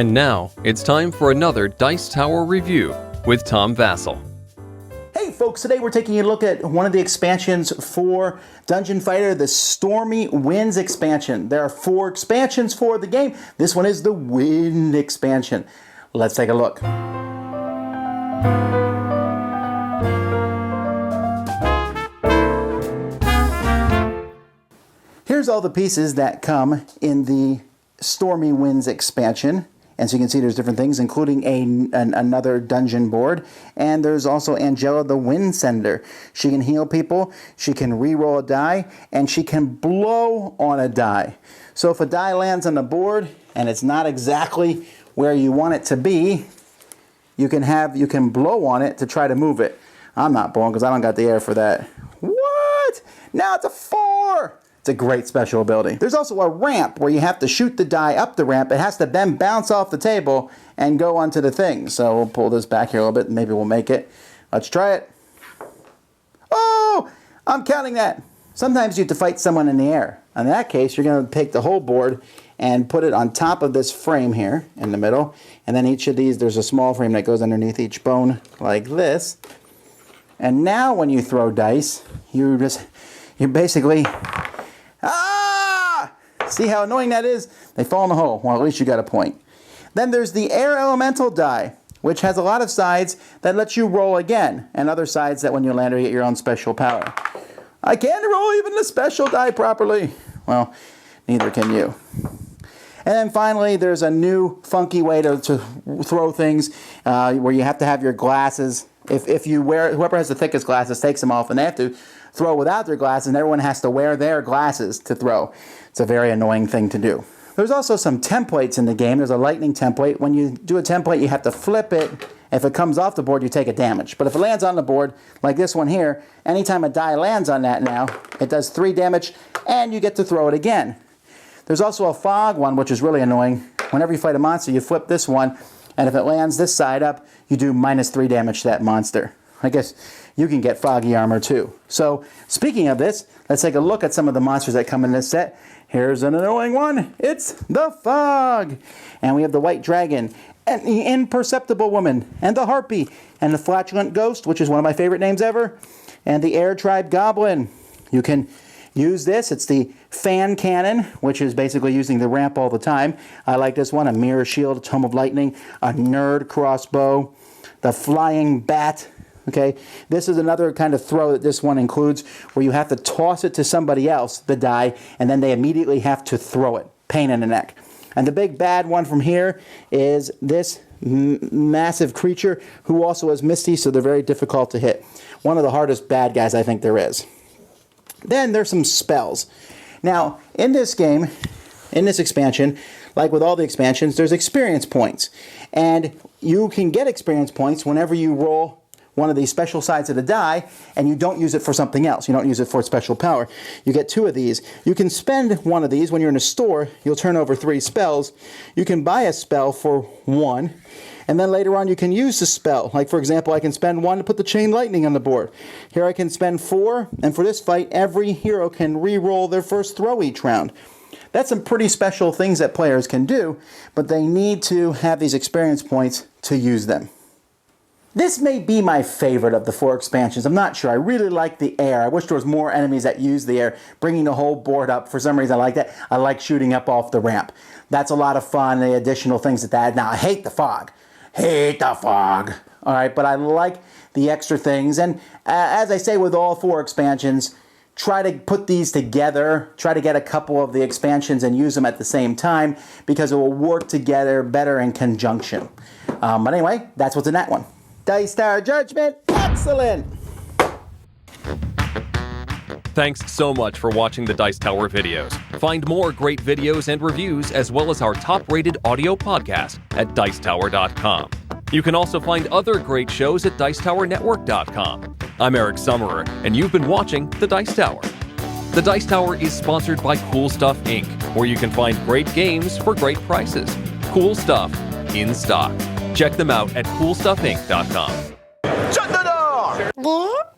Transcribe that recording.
And now, it's time for another Dice Tower review with Tom Vasel. Hey folks, today we're taking a look at one of the expansions for Dungeon Fighter, the Stormy Winds expansion. There are 4 expansions for the game. This one is the Wind expansion. Let's take a look. Here's all the pieces that come in the Stormy Winds expansion. And so you can see there's different things, including another dungeon board. And there's also Angela the Wind Sender. She can heal people, she can re-roll a die, and she can blow on a die. So if a die lands on the board and it's not exactly where you want it to be, you can blow on it to try to move it. I'm not blowing because I don't got the air for that. What? Now it's a 4! It's a great special ability. There's also a ramp where you have to shoot the die up the ramp. It has to then bounce off the table and go onto the thing. So we'll pull this back here a little bit and maybe we'll make it. Let's try it. Oh, I'm counting that. Sometimes you have to fight someone in the air. In that case, you're going to take the whole board and put it on top of this frame here in the middle. And then each of these, there's a small frame that goes underneath each bone like this. And now when you throw dice, you're basically... Ah! See how annoying that is? They fall in the hole. Well, at least you got a point. Then there's the Air Elemental die, which has a lot of sides that let you roll again, and other sides that when you land, you get your own special power. I can't roll even the special die properly. Well, neither can you. And then finally, there's a new funky way to throw things where you have to have your glasses. If you wear, whoever has the thickest glasses takes them off, and they have to throw without their glasses, and everyone has to wear their glasses to throw. It's a very annoying thing to do. There's also some templates in the game. There's a lightning template. When you do a template, you have to flip it. If it comes off the board, you take a damage. But if it lands on the board, like this one here, anytime a die lands on that now, it does 3 damage, and you get to throw it again. There's also a fog one, which is really annoying. Whenever you fight a monster, you flip this one, and if it lands this side up, you do -3 damage to that monster. I guess you can get foggy armor too. So, speaking of this, let's take a look at some of the monsters that come in this set. Here's an annoying one. It's the Fog. And we have the White Dragon, and the Imperceptible Woman, and the Harpy, and the Flatulent Ghost, which is one of my favorite names ever, and the Air Tribe Goblin. You can use this. It's the Fan Cannon, which is basically using the ramp all the time. I like this one. A Mirror Shield, a Tome of Lightning, a Nerd Crossbow, the Flying Bat. Okay, this is another kind of throw that this one includes, where you have to toss it to somebody else, the die, and then they immediately have to throw it. Pain in the neck. And the big bad one from here is this massive creature who also has Misty, so they're very difficult to hit. One of the hardest bad guys I think there is. Then there's some spells. Now, in this game, in this expansion, like with all the expansions, there's experience points. And you can get experience points whenever you roll one of these special sides of the die, and you don't use it for something else. You don't use it for special power. You get 2 of these. You can spend one of these when you're in a store. You'll turn over 3 spells. You can buy a spell for 1, and then later on you can use the spell. Like, for example, I can spend 1 to put the Chain Lightning on the board. Here I can spend 4, and for this fight, every hero can re-roll their first throw each round. That's some pretty special things that players can do, but they need to have these experience points to use them. This may be my favorite of the 4 expansions. I'm not sure. I really like the air. I wish there was more enemies that use the air, bringing the whole board up. For some reason, I like that. I like shooting up off the ramp. That's a lot of fun, the additional things that add. Now, I hate the fog. Hate the fog. All right, but I like the extra things. And as I say with all 4 expansions, try to put these together. Try to get a couple of the expansions and use them at the same time, because it will work together better in conjunction. But anyway, that's what's in that one. Dice Tower Judgment, excellent! Thanks so much for watching the Dice Tower videos. Find more great videos and reviews, as well as our top-rated audio podcast at Dicetower.com. You can also find other great shows at Dicetowernetwork.com. I'm Eric Summerer, and you've been watching The Dice Tower. The Dice Tower is sponsored by Cool Stuff Inc., where you can find great games for great prices. Cool stuff in stock. Check them out at CoolStuffInc.com. Shut the door!